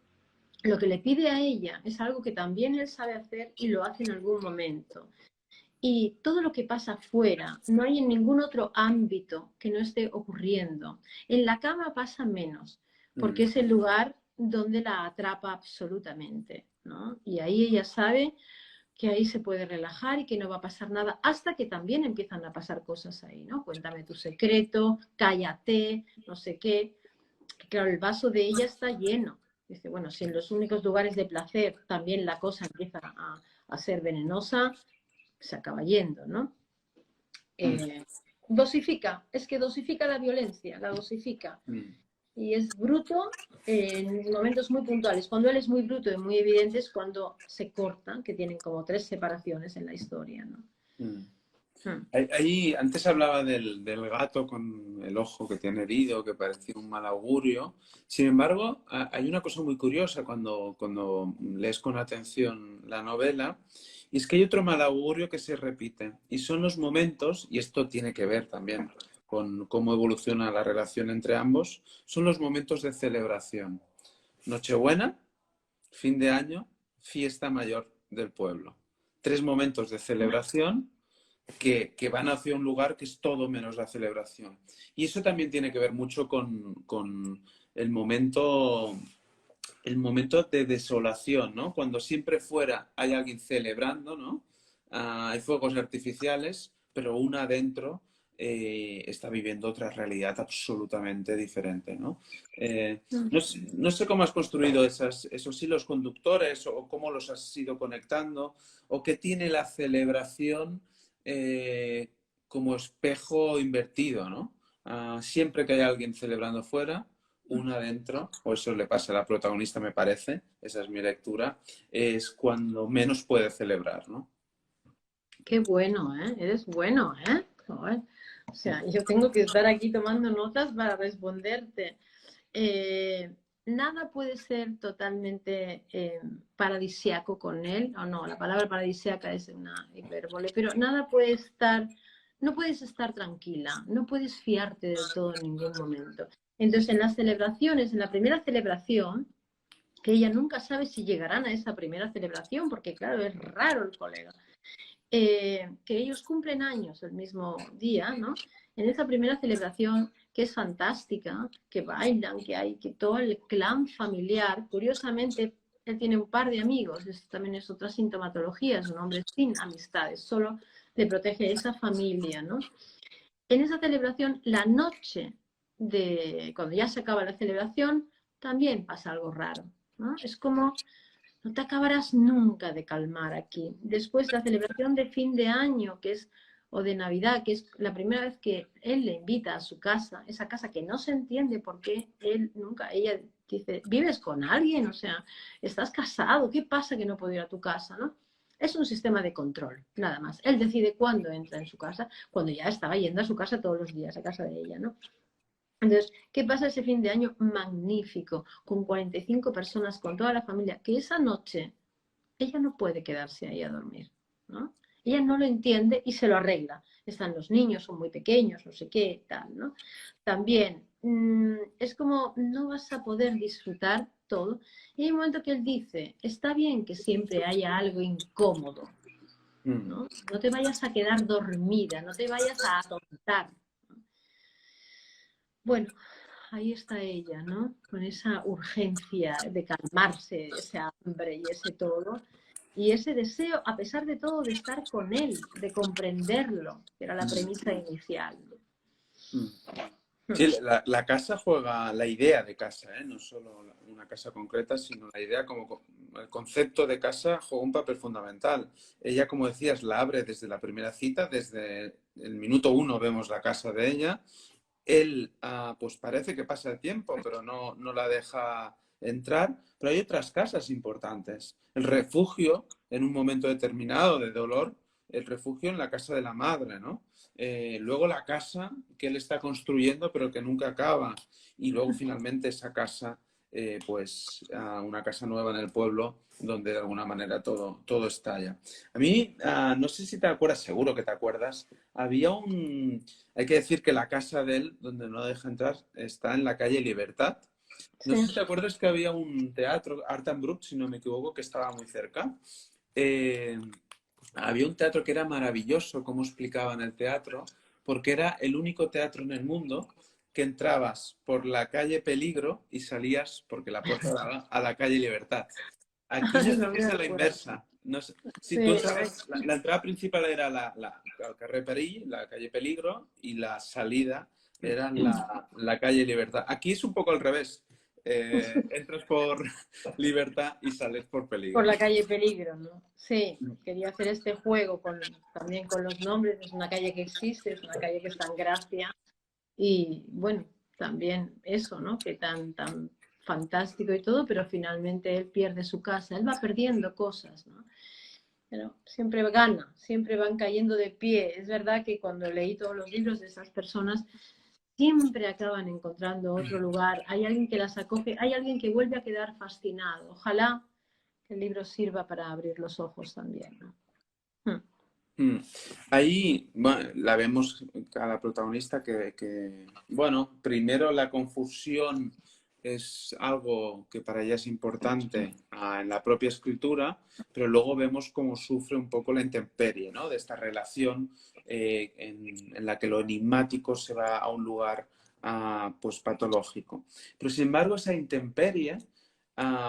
lo que le pide a ella es algo que también él sabe hacer y lo hace en algún momento. Y todo lo que pasa fuera, no hay en ningún otro ámbito que no esté ocurriendo. En la cama pasa menos, porque es el lugar donde la atrapa absolutamente, ¿no? Y ahí ella sabe que ahí se puede relajar y que no va a pasar nada, hasta que también empiezan a pasar cosas ahí, ¿no? Cuéntame tu secreto, cállate, no sé qué. Claro, el vaso de ella está lleno. Dice, bueno, si en los únicos lugares de placer también la cosa empieza a ser venenosa, se acaba yendo, ¿no? Dosifica, es que dosifica la violencia, la dosifica. Y es bruto en momentos muy puntuales. Cuando él es muy bruto y muy evidente es cuando se cortan, que tienen como 3 separaciones en la historia, ¿no? Ahí, antes hablaba del gato con el ojo que tiene herido, que parecía un mal augurio. Sin embargo, hay una cosa muy curiosa cuando lees con atención la novela, y es que hay otro mal augurio que se repite, y son los momentos, y esto tiene que ver también con cómo evoluciona la relación entre ambos, son los momentos de celebración. Nochebuena, fin de año, fiesta mayor del pueblo. 3 momentos de celebración que van hacia un lugar que es todo menos la celebración. Y eso también tiene que ver mucho con el momento el momento de desolación, ¿no? Cuando siempre fuera hay alguien celebrando, ¿no? Hay fuegos artificiales, pero una adentro está viviendo otra realidad absolutamente diferente, ¿no? No sé cómo has construido esos hilos conductores o cómo los has ido conectando o qué tiene la celebración como espejo invertido, ¿no? Siempre que hay alguien celebrando fuera, una adentro, o eso le pasa a la protagonista, me parece, esa es mi lectura, es cuando menos puede celebrar, ¿no? Qué bueno, ¿eh? Eres bueno, ¿eh? Joder. O sea, yo tengo que estar aquí tomando notas para responderte. Nada puede ser totalmente paradisiaco con él, o no, la palabra paradisiaca es una hipérbole, pero nada puede estar, no puedes estar tranquila, no puedes fiarte del todo en ningún momento. Entonces, en las celebraciones, en la primera celebración, que ella nunca sabe si llegarán a esa primera celebración, porque claro, es raro el colega. Que ellos cumplen años el mismo día, ¿no? En esa primera celebración, que es fantástica, que bailan, que todo el clan familiar, curiosamente, él tiene un par de amigos, esto también es otra sintomatología, es un hombre sin amistades, solo le protege esa familia, ¿no? En esa celebración, la noche de cuando ya se acaba la celebración, también pasa algo raro, ¿no? Es como no te acabarás nunca de calmar aquí. Después la celebración de fin de año, que es, o de Navidad, que es la primera vez que él le invita a su casa, esa casa que no se entiende por qué él nunca, ella dice, ¿vives con alguien? O sea, ¿estás casado? ¿Qué pasa que no puedo ir a tu casa? ¿No? Es un sistema de control, nada más. Él decide cuándo entra en su casa, cuando ya estaba yendo a su casa todos los días, a casa de ella, ¿no? Entonces, ¿qué pasa ese fin de año magnífico, con 45 personas, con toda la familia? Que esa noche ella no puede quedarse ahí a dormir, ¿no? Ella no lo entiende y se lo arregla. Están los niños, son muy pequeños, no sé qué, tal, ¿no? También es como no vas a poder disfrutar todo. Y hay un momento que él dice, está bien que siempre haya algo incómodo, ¿no? No te vayas a quedar dormida, no te vayas a atontar. Bueno, ahí está ella, ¿no? Con esa urgencia de calmarse, ese hambre y ese todo. Y ese deseo, a pesar de todo, de estar con él, de comprenderlo, que era la premisa inicial. Sí, la casa juega, la idea de casa, ¿eh? No solo una casa concreta, sino la idea como el concepto de casa juega un papel fundamental. Ella, como decías, la abre desde la primera cita, desde el minuto uno vemos la casa de ella. Él, pues parece que pasa el tiempo, pero no la deja entrar. Pero hay otras casas importantes. El refugio, en un momento determinado de dolor, el refugio en la casa de la madre, ¿no? Luego la casa que él está construyendo, pero que nunca acaba. Y luego finalmente esa casa, pues una casa nueva en el pueblo, donde de alguna manera todo estalla. A mí, no sé si te acuerdas, seguro que te acuerdas, había hay que decir que la casa de él, donde no deja entrar, está en la calle Libertad. No sé Sí. si te acuerdas que había un teatro, Art and Brut, si no me equivoco, que estaba muy cerca. Eh, Había un teatro que era maravilloso, como explicaban el teatro, porque era el único teatro en el mundo que entrabas por la calle Peligro y salías, porque la puerta daba a la calle Libertad. Aquí yo No creo que me es a la acuerdo. inversa. No sé, si tú Sí. entrabas, la entrada principal era el carrer Perill, la calle Peligro, y la salida era la calle Libertad. Aquí es un poco al revés. Entras por Libertad y sales por Por Peligro. la calle Peligro, ¿no? Sí, quería hacer este juego también con los nombres. Es una calle que existe, es una calle que está en Gracia. Y bueno, también eso, ¿no? Que tan fantástico y todo, pero finalmente él pierde su casa, él va perdiendo cosas, ¿no? Pero siempre gana, siempre van cayendo de pie. Es verdad que cuando leí todos los libros de esas personas, siempre acaban encontrando otro lugar. Hay alguien que las acoge, hay alguien que vuelve a quedar fascinado. Ojalá que el libro sirva para abrir los ojos también, ¿no? Mm. Ahí bueno, la vemos a la protagonista bueno, primero la confusión es algo que para ella es importante en la propia escritura, pero luego vemos cómo sufre un poco la intemperie, ¿no? De esta relación en la que lo enigmático se va a un lugar pues patológico. Pero sin embargo, esa intemperie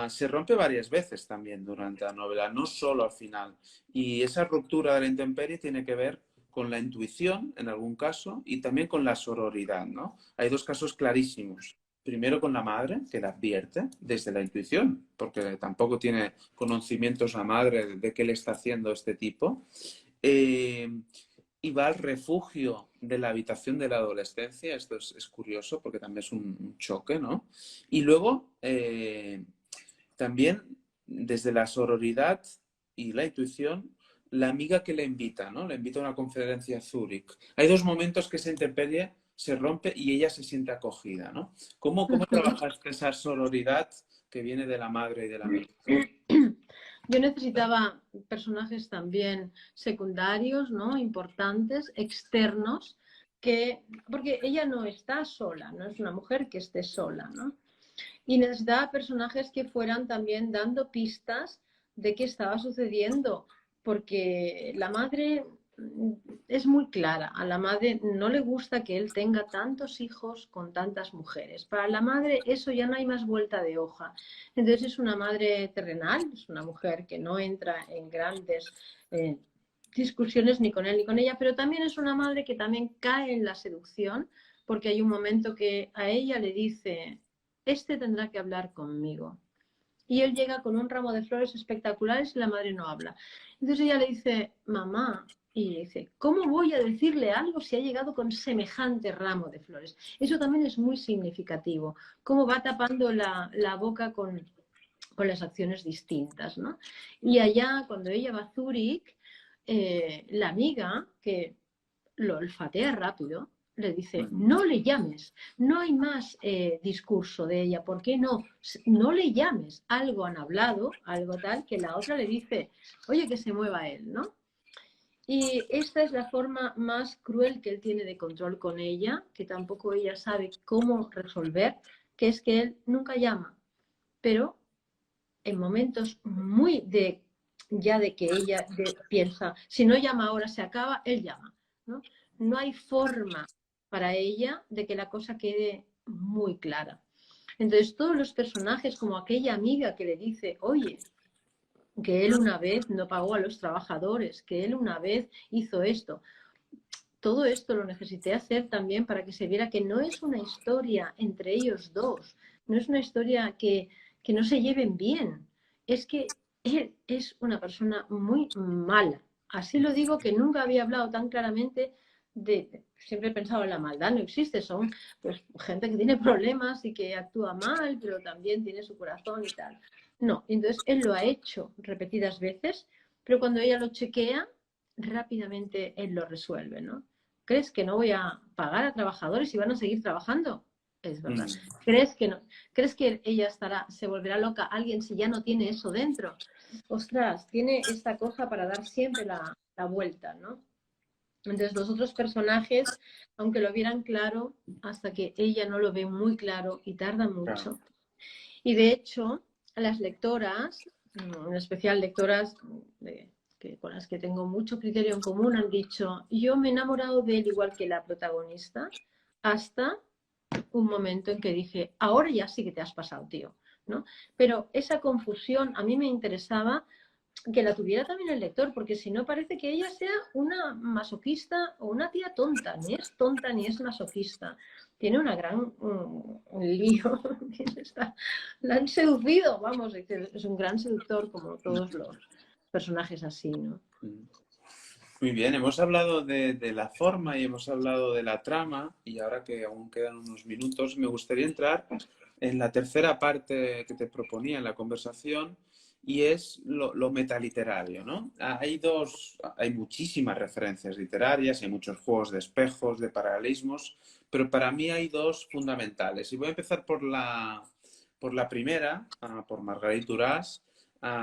se rompe varias veces también durante la novela, no solo al final. Y esa ruptura de la intemperie tiene que ver con la intuición, en algún caso, y también con la sororidad, ¿no? Hay dos casos clarísimos. Primero con la madre, que la advierte desde la intuición, porque tampoco tiene conocimientos la madre de qué le está haciendo este tipo. Y va al refugio de la habitación de la adolescencia. Esto es curioso porque también es un choque, ¿no? Y luego, también desde la sororidad y la intuición, la amiga que le invita, ¿no? Le invita a una conferencia a Zúrich. Hay dos momentos que esa intemperie se rompe y ella se siente acogida, ¿no? ¿Cómo trabajaste esa sororidad que viene de la madre y de la amiga? Yo necesitaba personajes también secundarios, ¿no? Importantes, externos, porque ella no está sola, no es una mujer que esté sola, ¿no? Y necesitaba personajes que fueran también dando pistas de qué estaba sucediendo, porque la madre es muy clara. A la madre no le gusta que él tenga tantos hijos con tantas mujeres. Para la madre eso ya no hay más vuelta de hoja. Entonces es una madre terrenal, es una mujer que no entra en grandes discusiones ni con él ni con ella, pero también es una madre que también cae en la seducción, porque hay un momento que a ella le dice: este tendrá que hablar conmigo. Y él llega con un ramo de flores espectaculares y la madre no habla. Entonces ella le dice: mamá, y le dice: ¿cómo voy a decirle algo si ha llegado con semejante ramo de flores? Eso también es muy significativo, cómo va tapando la boca con las acciones distintas, ¿no? Y allá, cuando ella va a Zúrich, la amiga, que lo olfatea rápido, le dice: no le llames, no hay más discurso de ella, ¿por qué no? No le llames, algo han hablado, algo tal, que la otra le dice: oye, que se mueva él, ¿no? Y esta es la forma más cruel que él tiene de control con ella, que tampoco ella sabe cómo resolver, que es que él nunca llama, pero en momentos muy ya de que ella piensa, si no llama ahora se acaba, él llama, ¿no? No hay forma para ella de que la cosa quede muy clara. Entonces todos los personajes, como aquella amiga que le dice: oye, que él una vez no pagó a los trabajadores, que él una vez hizo esto. Todo esto lo necesité hacer también para que se viera que no es una historia entre ellos dos, no es una historia que no se lleven bien, es que él es una persona muy mala. Así lo digo, que nunca había hablado tan claramente siempre he pensado en la maldad, no existe, son pues gente que tiene problemas y que actúa mal, pero también tiene su corazón y tal. No, entonces él lo ha hecho repetidas veces, pero cuando ella lo chequea, rápidamente él lo resuelve, ¿no? ¿Crees que no voy a pagar a trabajadores y van a seguir trabajando? Es verdad. ¿Crees que no? ¿Crees que ella se volverá loca alguien si ya no tiene eso dentro? Ostras, tiene esta cosa para dar siempre la vuelta, ¿no? Entonces los otros personajes, aunque lo vieran claro, hasta que ella no lo ve muy claro y tarda mucho. Y de hecho, las lectoras, en especial lectoras con las que tengo mucho criterio en común, han dicho: yo me he enamorado de él igual que la protagonista, hasta un momento en que dije: ahora ya sí que te has pasado, tío, ¿no? Pero esa confusión a mí me interesaba que la tuviera también el lector, porque si no parece que ella sea una masoquista o una tía tonta, ni es tonta ni es masoquista. Tiene una gran lío, la han seducido, vamos, es un gran seductor como todos los personajes así, ¿no? Muy bien, hemos hablado de la forma y hemos hablado de la trama, y ahora que aún quedan unos minutos, me gustaría entrar en la tercera parte que te proponía en la conversación, y es lo metaliterario, ¿no? Hay muchísimas referencias literarias, hay muchos juegos de espejos, de paralelismos, pero para mí hay dos fundamentales. Y voy a empezar por la primera, por Marguerite Duras.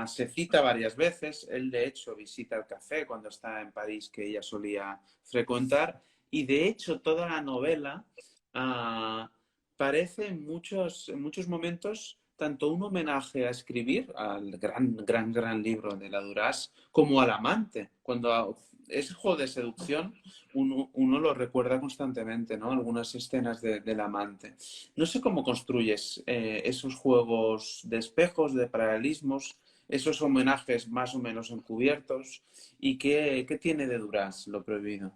Se cita varias veces, él de hecho visita el café cuando está en París que ella solía frecuentar, y de hecho toda la novela parece en muchos momentos tanto un homenaje a escribir, al gran libro de la Duras, como al amante. Cuando ese juego de seducción uno lo recuerda constantemente, ¿no? Algunas escenas del amante. No sé cómo construyes esos juegos de espejos, de paralelismos, esos homenajes más o menos encubiertos. ¿Y qué tiene de Duras lo prohibido?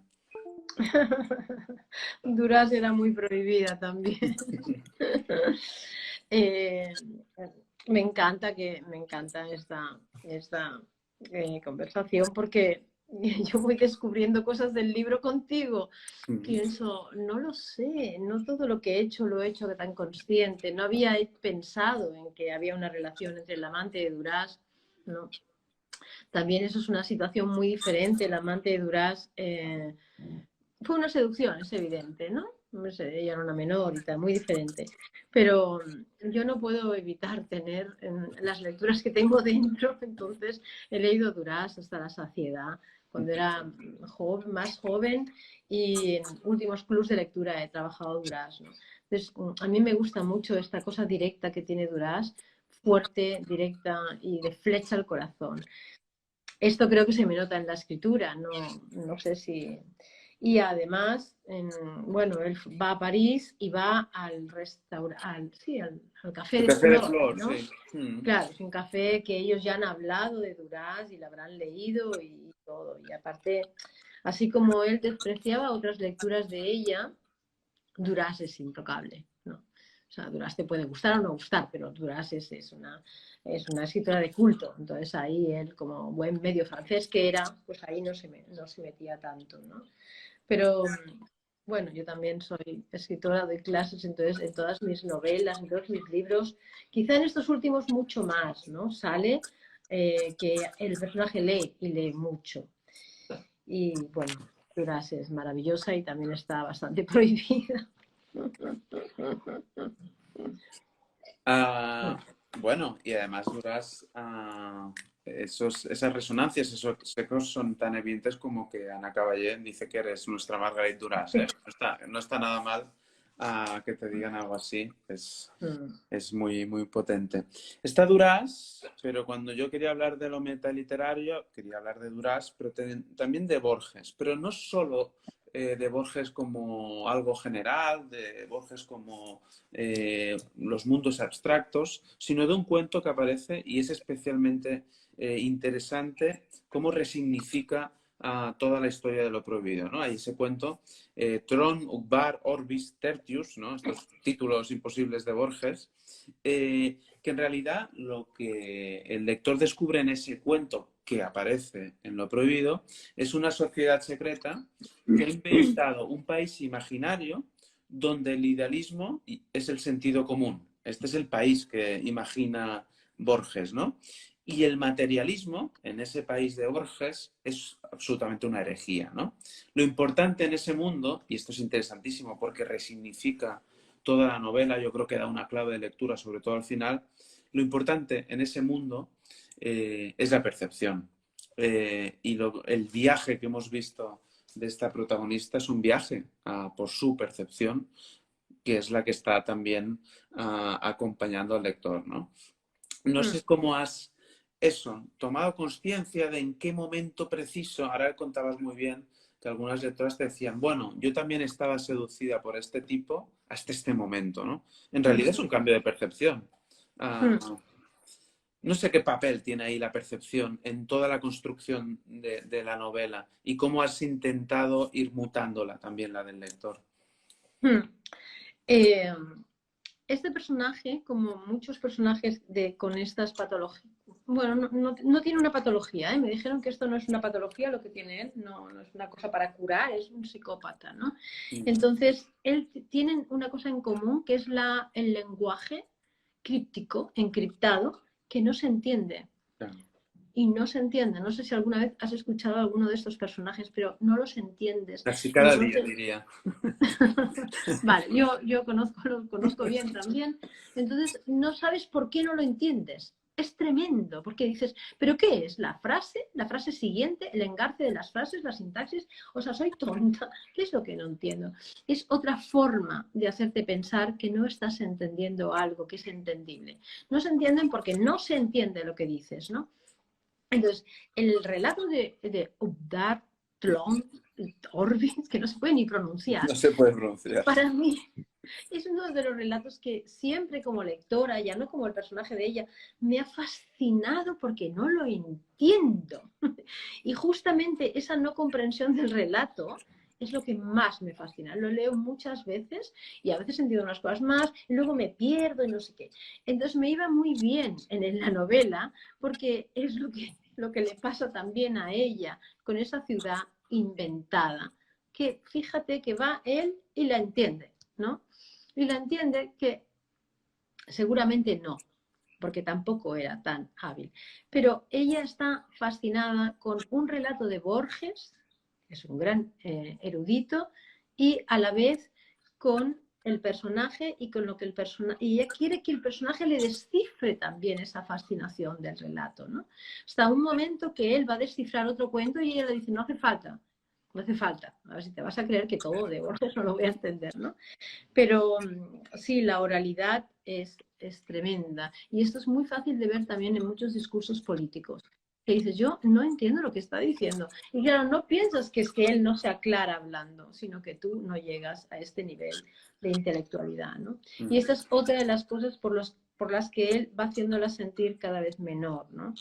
Duras era muy prohibida también. Eh, me encanta esta conversación porque yo voy descubriendo cosas del libro contigo. Pienso, no lo sé, no todo lo que he hecho lo he hecho tan consciente. No había pensado en que había una relación entre el amante de Duras, ¿no? También eso es una situación muy diferente. El amante de Duras fue una seducción, es evidente, ¿no? No sé, ella era una menor y tal, muy diferente. Pero yo no puedo evitar tener las lecturas que tengo dentro, entonces he leído Duras hasta la saciedad, cuando era más joven, y en últimos clubs de lectura he trabajado Duras, ¿no? Entonces, a mí me gusta mucho esta cosa directa que tiene Duras, fuerte, directa y de flecha al corazón. Esto creo que se me nota en la escritura, no sé si... Y además, bueno, él va a París y va al restaurante, sí, al Café El de café de Flor, flor, ¿no? sí. Claro, es un café que ellos ya han hablado de Duras y lo habrán leído y todo. Y aparte, así como él despreciaba otras lecturas de ella, Duras es intocable, ¿no? O sea, Duras te puede gustar o no gustar, pero Duras es una escritora de culto. Entonces ahí él, como buen medio francés que era, pues ahí no se metía tanto, ¿no? Pero bueno, yo también soy escritora, doy clases, entonces en todas mis novelas, en todos mis libros, quizá en estos últimos mucho más, ¿no? Sale que el personaje lee y lee mucho. Y bueno, Duras es maravillosa y también está bastante prohibida. Ah, bueno, y además Duras, esas resonancias, esos ecos son tan evidentes como que Ana Caballé dice que eres nuestra Margaret Duras, ¿eh? No está nada mal que te digan algo así, es muy, muy potente. Está Duras, pero cuando yo quería hablar de lo metaliterario, quería hablar de Duras, pero también de Borges, pero no solo de Borges como algo general, de Borges como los mundos abstractos, sino de un cuento que aparece y es especialmente interesante cómo resignifica toda la historia de lo prohibido, ¿no? Hay ese cuento, Tron, Ugbar, Orbis, Tertius, ¿no? Estos títulos imposibles de Borges, que en realidad lo que el lector descubre en ese cuento que aparece en lo prohibido es una sociedad secreta que ha inventado un país imaginario donde el idealismo es el sentido común. Este es el país que imagina Borges, ¿no? Y el materialismo en ese país de Borges es absolutamente una herejía, ¿no? Lo importante en ese mundo, y esto es interesantísimo porque resignifica toda la novela, yo creo que da una clave de lectura, sobre todo al final, lo importante en ese mundo es la percepción. El viaje que hemos visto de esta protagonista es un viaje por su percepción, que es la que está también acompañando al lector, ¿no? No sé cómo has tomado conciencia de en qué momento preciso, ahora contabas muy bien que algunas lectoras te decían, bueno, yo también estaba seducida por este tipo hasta este momento, ¿no? En realidad es un cambio de percepción. No sé qué papel tiene ahí la percepción en toda la construcción de la novela y cómo has intentado ir mutándola también la del lector. Este personaje, como muchos personajes con estas patologías, bueno, no tiene una patología, ¿eh? Me dijeron que esto no es una patología lo que tiene él, no es una cosa para curar, es un psicópata, ¿no? Entonces, él tienen una cosa en común que es el lenguaje críptico, encriptado, que no se entiende. Claro. Y no se entiende. No sé si alguna vez has escuchado a alguno de estos personajes, pero no los entiendes. Casi cada día, diría. Vale, yo lo conozco bien también. Entonces, no sabes por qué no lo entiendes. Es tremendo, porque dices, ¿pero qué es? ¿La frase siguiente, el engarce de las frases, la sintaxis? O sea, soy tonta. ¿Qué es lo que no entiendo? Es otra forma de hacerte pensar que no estás entendiendo algo que es entendible. No se entienden porque no se entiende lo que dices, ¿no? Entonces, el relato de Ubdar Tlon, Orbis, que no se puede ni pronunciar. No se puede pronunciar. Para mí es uno de los relatos que siempre como lectora, ya no como el personaje de ella, me ha fascinado porque no lo entiendo. Y justamente esa no comprensión del relato es lo que más me fascina. Lo leo muchas veces y a veces entiendo unas cosas más y luego me pierdo y no sé qué. Entonces me iba muy bien en la novela porque es lo que le pasa también a ella con esa ciudad inventada. Que fíjate que va él y la entiende, ¿no? Y la entiende que seguramente no, porque tampoco era tan hábil. Pero ella está fascinada con un relato de Borges, que es un gran erudito, y a la vez con el personaje y con lo que el personaje, y ella quiere que el personaje le descifre también esa fascinación del relato, ¿no? Hasta un momento que él va a descifrar otro cuento y ella le dice, no hace falta, no hace falta, a ver si te vas a creer que todo de Borges no lo voy a entender, ¿no? Pero sí, la oralidad es tremenda. Y esto es muy fácil de ver también en muchos discursos políticos. Que dices, yo no entiendo lo que está diciendo. Y claro, no piensas que es que él no se aclara hablando, sino que tú no llegas a este nivel de intelectualidad, ¿no? Y esta es otra de las cosas por las que él va haciéndola sentir cada vez menor, ¿no?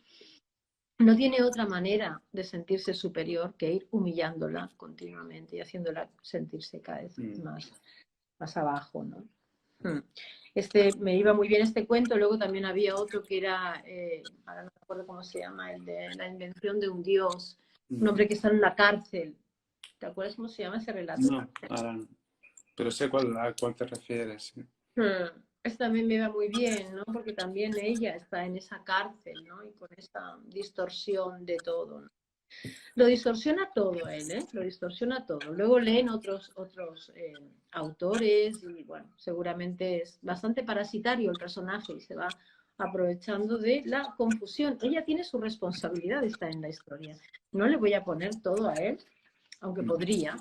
No tiene otra manera de sentirse superior que ir humillándola continuamente y haciéndola sentirse cada vez más abajo, ¿no? Me iba muy bien este cuento. Luego también había otro que era, ahora no me acuerdo cómo se llama, el de la invención de un dios, un hombre que está en una cárcel. ¿Te acuerdas cómo se llama ese relato? No, ahora no. Pero sé a cuál te refieres. Este también me iba muy bien, ¿no? Porque también ella está en esa cárcel, ¿no? Y con esa distorsión de todo, ¿no? Lo distorsiona todo él, ¿eh? Lo distorsiona todo. Luego leen otros autores y, bueno, seguramente es bastante parasitario el personaje y se va aprovechando de la confusión. Ella tiene su responsabilidad, está en la historia. No le voy a poner todo a él, aunque podría,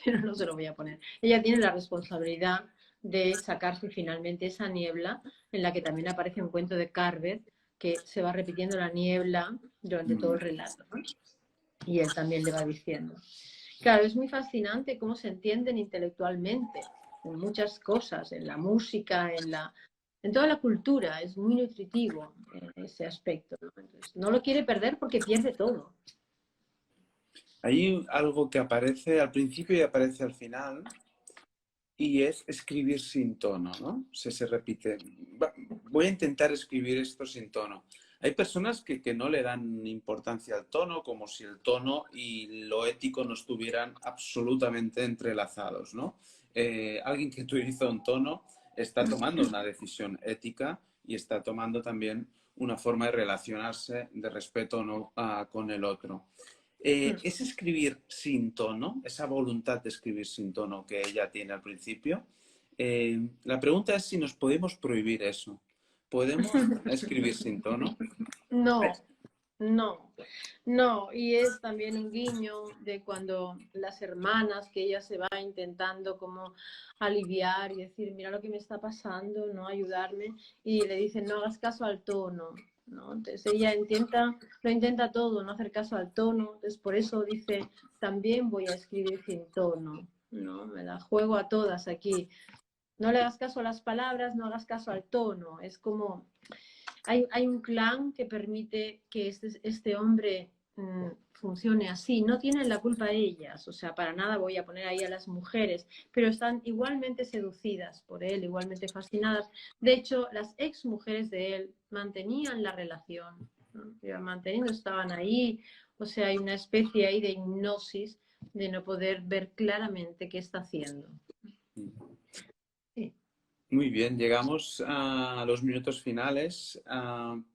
pero no se lo voy a poner. Ella tiene la responsabilidad de sacarse finalmente esa niebla, en la que también aparece un cuento de Carver, que se va repitiendo la niebla durante todo el relato, ¿no? Y él también le va diciendo. Claro, es muy fascinante cómo se entienden intelectualmente en muchas cosas, en la música, en toda la cultura. Es muy nutritivo en ese aspecto, ¿no? Entonces, no lo quiere perder porque pierde todo. Hay algo que aparece al principio y aparece al final, y es escribir sin tono, ¿no? Se repite. Voy a intentar escribir esto sin tono. Hay personas que no le dan importancia al tono, como si el tono y lo ético no estuvieran absolutamente entrelazados, ¿no? Alguien que utiliza un tono está tomando una decisión ética y está tomando también una forma de relacionarse de respeto no, con el otro. ¿Es escribir sin tono, esa voluntad de escribir sin tono que ella tiene al principio? La pregunta es si nos podemos prohibir eso. ¿Podemos escribir sin tono? No, no, no. Y es también un guiño de cuando las hermanas, que ella se va intentando como aliviar y decir, mira lo que me está pasando, no ayudarme, y le dicen, no hagas caso al tono, ¿no? Entonces ella lo intenta todo, no hacer caso al tono. Entonces por eso dice, también voy a escribir sin tono, ¿no? Me la juego a todas aquí. No le hagas caso a las palabras, no hagas caso al tono. Es como hay un clan que permite que este hombre funcione así. No tienen la culpa ellas, o sea, para nada voy a poner ahí a las mujeres, pero están igualmente seducidas por él, igualmente fascinadas. De hecho, las ex mujeres de él mantenían la relación, ¿no? Iban manteniendo, estaban ahí, o sea, hay una especie ahí de hipnosis de no poder ver claramente qué está haciendo. Sí. Muy bien, llegamos a los minutos finales,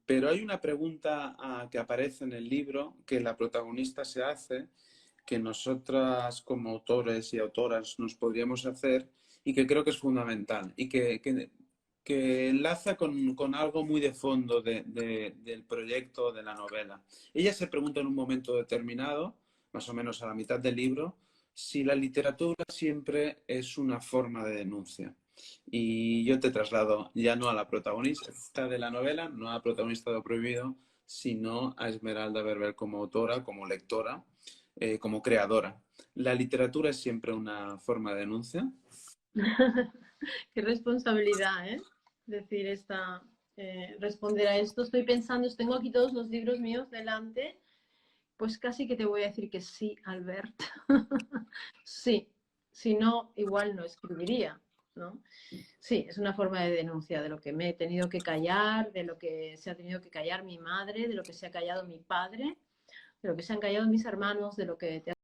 pero hay una pregunta que aparece en el libro que la protagonista se hace, que nosotras como autores y autoras nos podríamos hacer y que creo que es fundamental y que enlaza con algo muy de fondo del proyecto de la novela. Ella se pregunta en un momento determinado, más o menos a la mitad del libro, si la literatura siempre es una forma de denuncia. Y yo te traslado ya no a la protagonista de la novela, no a la protagonista de Lo Prohibido, sino a Esmeralda Berber como autora, como lectora. como creadora. ¿La literatura es siempre una forma de denuncia? Qué responsabilidad, ¿eh? Decir responder a esto. Estoy pensando, tengo aquí todos los libros míos delante, pues casi que te voy a decir que sí, Albert. Sí, si no, igual no escribiría, ¿no? Sí, es una forma de denuncia de lo que me he tenido que callar, de lo que se ha tenido que callar mi madre, de lo que se ha callado mi padre, de lo que se han callado mis hermanos, de lo que te